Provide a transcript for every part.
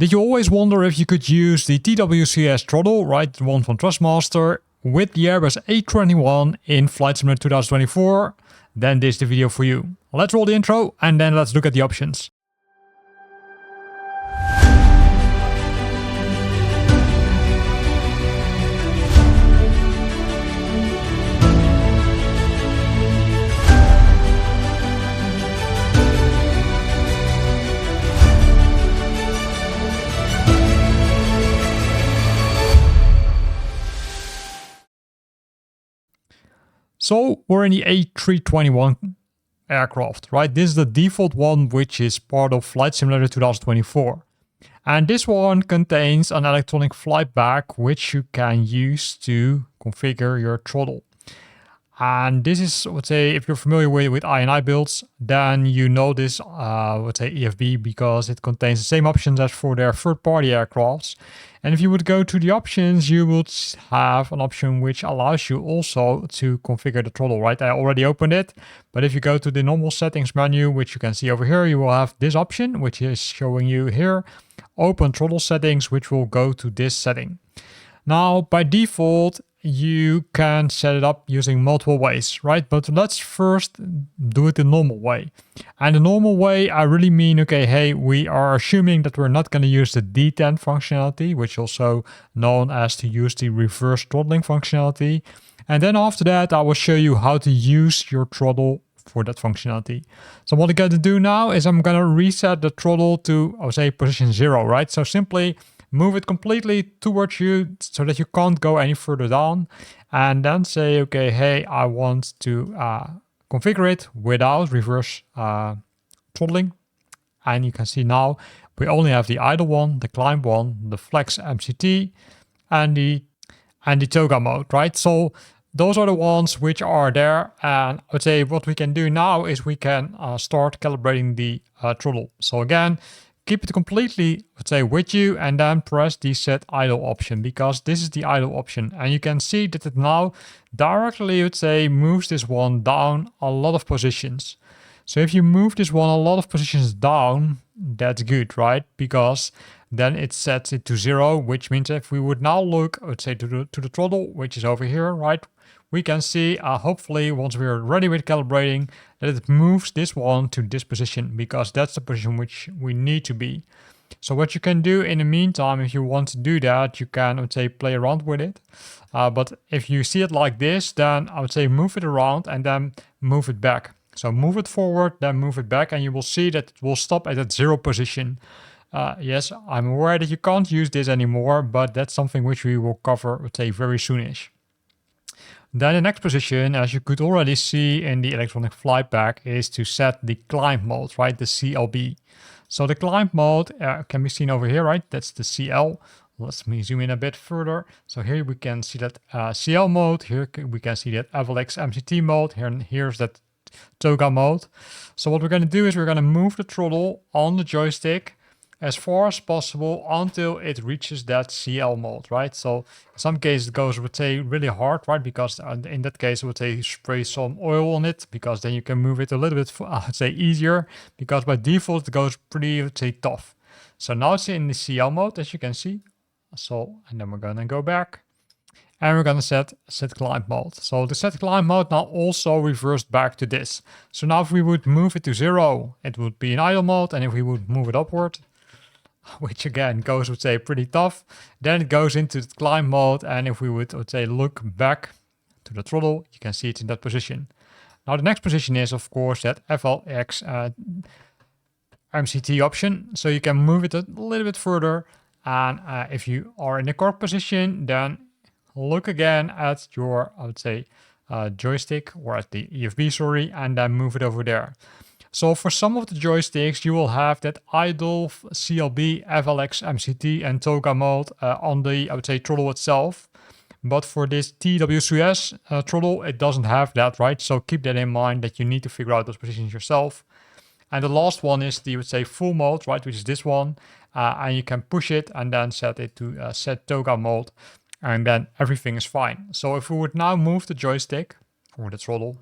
Did you always wonder if you could use the TWCS throttle, right, the one from Thrustmaster, with the Airbus A321 in Flight Simulator 2024? Then this is the video for you. Let's roll the intro and then let's look at the options. So we're in the A321 aircraft, right? This is the default one, which is part of Flight Simulator 2024. And this one contains an electronic flight bag, which you can use to configure your throttle. And this is, let's say, if you're familiar with I&I builds, then you know this, let's say EFB, because it contains the same options as for their third-party aircrafts. And if you would go to the options, you would have an option which allows you also to configure the throttle, right? I already opened it, but if you go to the normal settings menu, which you can see over here, you will have this option, which is showing you here, open throttle settings, which will go to this setting. Now, by default, you can set it up using multiple ways, right? But let's first do it the normal way. And the normal way, I really mean, okay, hey, we are assuming that we're not going to use the detent functionality, which is also known as to use the reverse throttling functionality. And then after that, I will show you how to use your throttle for that functionality. So what I'm going to do now is I'm going to reset the throttle to, I would say, position 0, right? So simply move it completely towards you so that you can't go any further down, and then say, okay, hey, I want to configure it without reverse throttling. And you can see now we only have the idle one, the climb one, the flex MCT, and the toga mode, right? So those are the ones which are there. And I would say what we can do now is we can start calibrating the throttle. So again, keep it completely, let's say, with you, and then press the set idle option, because this is the idle option. And you can see that it now directly, let's say, moves this one down a lot of positions. So if you move this one a lot of positions down, that's good, right? Because then it sets it to 0, which means if we would now look, let's say, to the throttle, which is over here, right? We can see, hopefully, once we're ready with calibrating, that it moves this one to this position, because that's the position which we need to be. So what you can do in the meantime, if you want to do that, you can, I would say, play around with it. But if you see it like this, then I would say move it around and then move it back. So move it forward, then move it back, and you will see that it will stop at that 0 position. Yes, I'm aware that you can't use this anymore, but that's something which we will cover, let's say, very soonish. Then the next position, as you could already see in the electronic flight bag, is to set the climb mode, right? The CLB. So the climb mode can be seen over here, right? That's the CL. Let me zoom in a bit further. So here we can see that CL mode. Here we can see that FLX MCT mode. Here's that toga mode. So what we're going to do is we're going to move the throttle on the joystick as far as possible until it reaches that CL mode, right? So in some cases it goes, would say, really hard, right? Because in that case, I would say spray some oil on it, because then you can move it a little bit, I would say, easier, because by default it goes pretty, I would say, tough. So now it's in the CL mode, as you can see. So, and then we're gonna go back and we're gonna set climb mode. So the set climb mode now also reversed back to this. So now if we would move it to 0, it would be in idle mode, and if we would move it upward, which again goes, would say, pretty tough, then it goes into the climb mode, and if we would say, look back to the throttle, you can see it's in that position. Now the next position is, of course, that FLX MCT option, so you can move it a little bit further, and if you are in the correct position, then look again at your, I would say, joystick, or at the EFB, sorry, and then move it over there. So for some of the joysticks, you will have that idle CLB, FLX, MCT, and toga mode on the, I would say, throttle itself. But for this TWCS throttle, it doesn't have that, right? So keep that in mind, that you need to figure out those positions yourself. And the last one is the, I would say, full mode, right? Which is this one. And you can push it and then set it to set toga mode. And then everything is fine. So if we would now move the joystick or the throttle,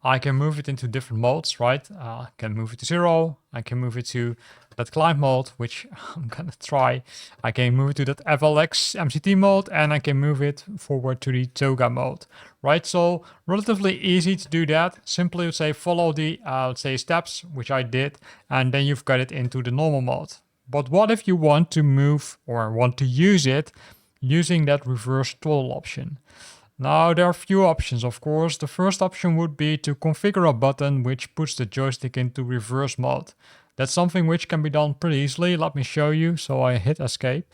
I can move it into different modes, right? I can move it to 0. I can move it to that climb mode, which I'm gonna try. I can move it to that FLX MCT mode, and I can move it forward to the toga mode, right? So relatively easy to do that. Simply would say follow the let's say steps, which I did, and then you've got it into the normal mode. But what if you want to move or want to use it using that reverse throttle option? Now there are a few options, of course. The first option would be to configure a button which puts the joystick into reverse mode. That's something which can be done pretty easily. Let me show you. So I hit escape.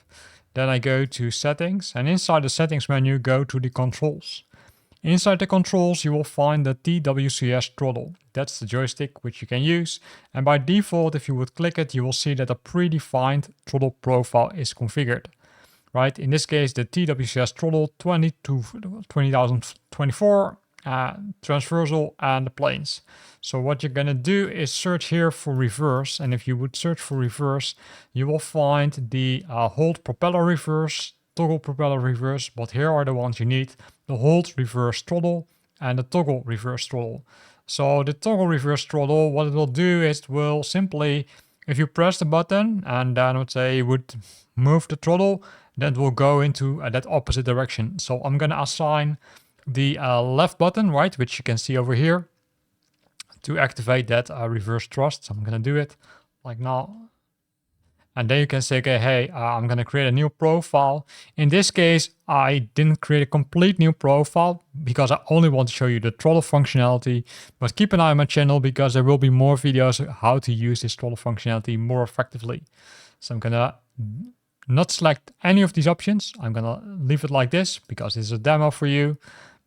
Then I go to settings, and inside the settings menu go to the controls. Inside the controls you will find the TWCS throttle. That's the joystick which you can use, and by default if you would click it you will see that a predefined throttle profile is configured. Right, in this case the TWCS throttle 20 to 20,024 transversal and the planes. So what you're gonna do is search here for reverse, and if you would search for reverse you will find the hold propeller reverse, toggle propeller reverse, but here are the ones you need: the hold reverse throttle and the toggle reverse throttle. So the toggle reverse throttle, what it will do is it will simply, if you press the button and then let's say you would move the throttle, then it will go into that opposite direction. So I'm gonna assign the left button, right, which you can see over here, to activate that reverse thrust. So I'm gonna do it like now. And then you can say, okay, hey, I'm gonna create a new profile. In this case, I didn't create a complete new profile because I only want to show you the throttle functionality, but keep an eye on my channel because there will be more videos how to use this throttle functionality more effectively. So I'm gonna not select any of these options. I'm gonna leave it like this because it's a demo for you.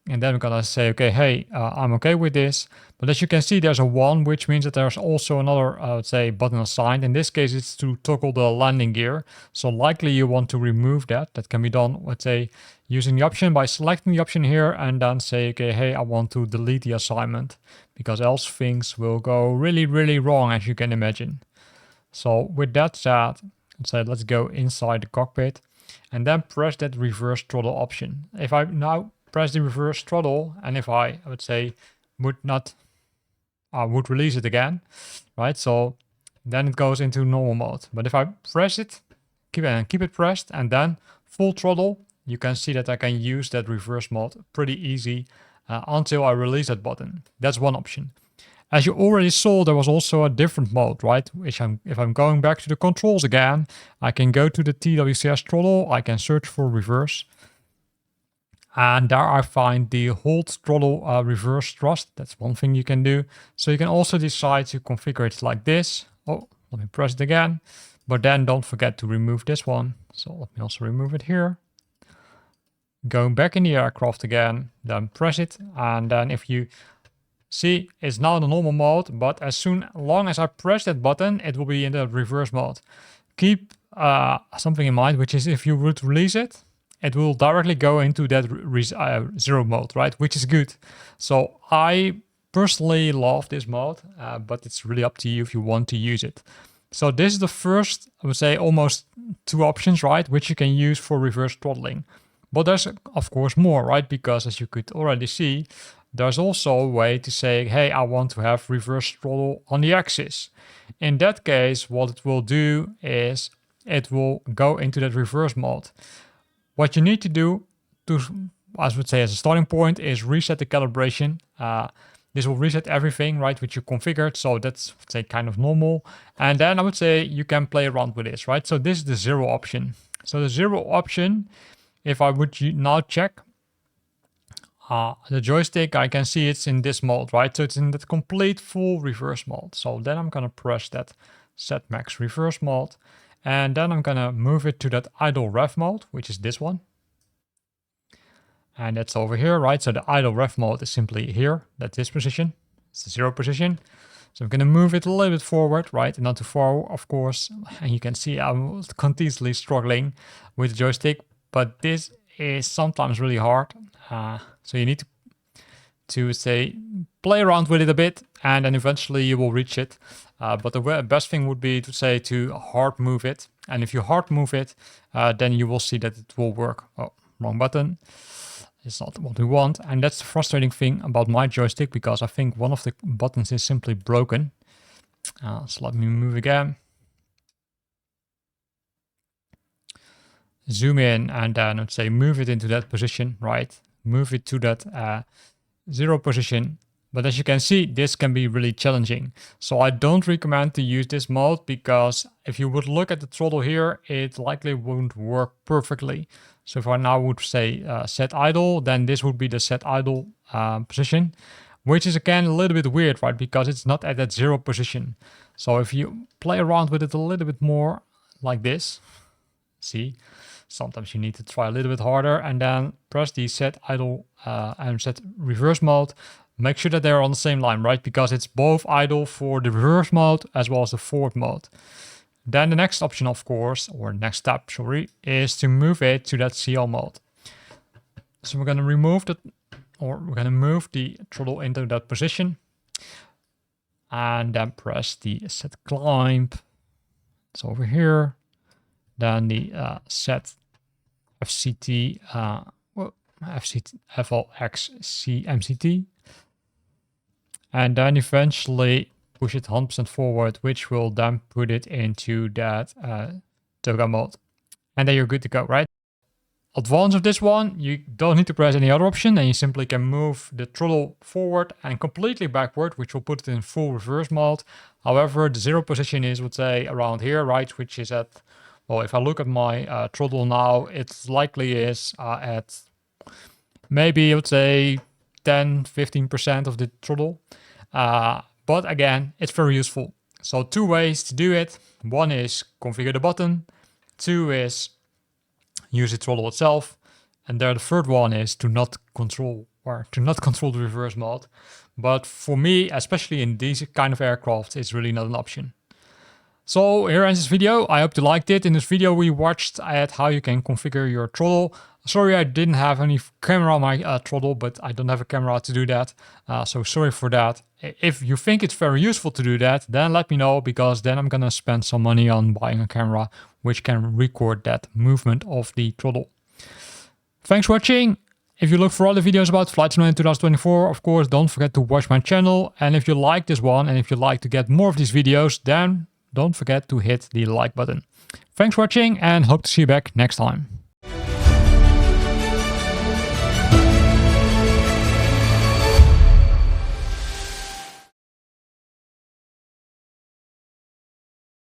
And then I'm gonna say, okay, hey, I'm okay with this. But as you can see, there's a 1, which means that there's also another, let's say, button assigned. In this case, it's to toggle the landing gear. So likely you want to remove that. That can be done, let's say, using the option by selecting the option here and then say, okay, hey, I want to delete the assignment because else things will go really, really wrong, as you can imagine. So with that said, let's go inside the cockpit and then press that reverse throttle option. If I now press the reverse throttle, and if I would say would release it again, right? So then it goes into normal mode. But if I press it, keep it pressed, and then full throttle, you can see that I can use that reverse mode pretty easy until I release that button. That's one option. As you already saw, there was also a different mode, right? Which if I'm going back to the controls again, I can go to the TWCS throttle, I can search for reverse. And there I find the hold throttle reverse thrust. That's one thing you can do. So you can also decide to configure it like this. Oh, let me press it again. But then don't forget to remove this one. So let me also remove it here. Going back in the aircraft again, then press it. And then if you see, it's now in the normal mode. But as long as I press that button, it will be in the reverse mode. Keep something in mind, which is if you would release it, it will directly go into that zero mode, right? Which is good. So I personally love this mode, but it's really up to you if you want to use it. So this is the first, I would say, almost 2 options, right? Which you can use for reverse throttling. But there's, of course, more, right? Because as you could already see, there's also a way to say, hey, I want to have reverse throttle on the axis. In that case, what it will do is it will go into that reverse mode. What you need to do, I would say as a starting point, is reset the calibration. This will reset everything, right, which you configured. So that's, say, kind of normal. And then I would say you can play around with this, right? So this is the 0 option. So the 0 option, if I would now check the joystick, I can see it's in this mode, right? So it's in that complete full reverse mode. So then I'm going to press that set max reverse mode. And then I'm gonna move it to that idle rev mode, which is this one. And that's over here, right? So the idle rev mode is simply here. That's this position. It's the 0 position. So I'm gonna move it a little bit forward, right? Not too far, of course. And you can see I'm continuously struggling with the joystick, but this is sometimes really hard. So you need to say, play around with it a bit, and then eventually you will reach it. But the best thing would be to say to hard move it. And if you hard move it, then you will see that it will work. Oh, wrong button. It's not what we want. And that's the frustrating thing about my joystick, because I think one of the buttons is simply broken. So let me move again. zoom in and then let's say move it into that position, right? Move it to that 0 position. But as you can see, this can be really challenging. So I don't recommend to use this mode because if you would look at the throttle here, it likely won't work perfectly. So if I now would say set idle, then this would be the set idle position, which is again a little bit weird, right? Because it's not at that 0 position. So if you play around with it a little bit more like this, see, sometimes you need to try a little bit harder and then press the set idle and set reverse mode. Make sure that they're on the same line, right? Because it's both idle for the reverse mode as well as the forward mode. Then the next option, of course, or next step, sorry, is to move it to that CL mode. So we're going to remove that, or we're going to move the throttle into that position and then press the set climb. It's over here. Then the set FCT, FCT, FLXC MCT. And then eventually push it 100% forward, which will then put it into that toga mode. And then you're good to go, right? Advantage of this one, you don't need to press any other option, and you simply can move the throttle forward and completely backward, which will put it in full reverse mode. However, the 0 position is, would say, around here, right? Which is at, well, if I look at my throttle now, it likely is at maybe, I would say, 10-15% of the throttle. But again, it's very useful. So 2 ways to do it. 1 is configure the button. 2 is use the throttle itself. And there the third one is to not control the reverse mode. But for me, especially in these kind of aircraft, it's really not an option. So here ends this video. I hope you liked it. In this video we watched at how you can configure your throttle. Sorry I didn't have any camera on my throttle, but I don't have a camera to do that. So sorry for that. If you think it's very useful to do that, then let me know, because then I'm gonna spend some money on buying a camera which can record that movement of the throttle. Thanks for watching. If you look for other videos about Flight Simulator 2024, of course, don't forget to watch my channel. And if you like this one, and if you like to get more of these videos, then don't forget to hit the like button. Thanks for watching and hope to see you back next time.